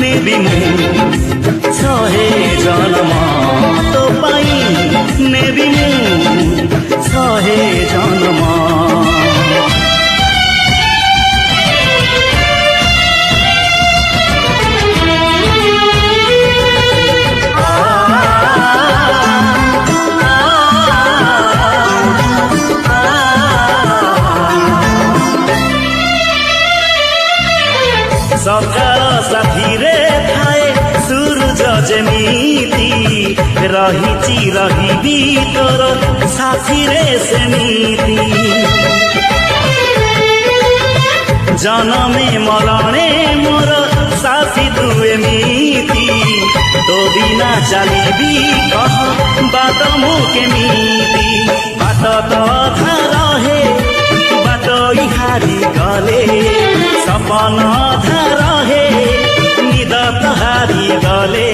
नेबी छहे जन्म तो पाई नेबी छहे जन्म सखार साथी रे थाए सूरज जेमिति रही रही तोर साथी रे सेमिति जनमे मरणे मोर साथी तू एमिति तो बिना चलिबी कह बात मु केमिति बात तो अधा रहे बात हारी गले सपन अधा रहे निद हारी गले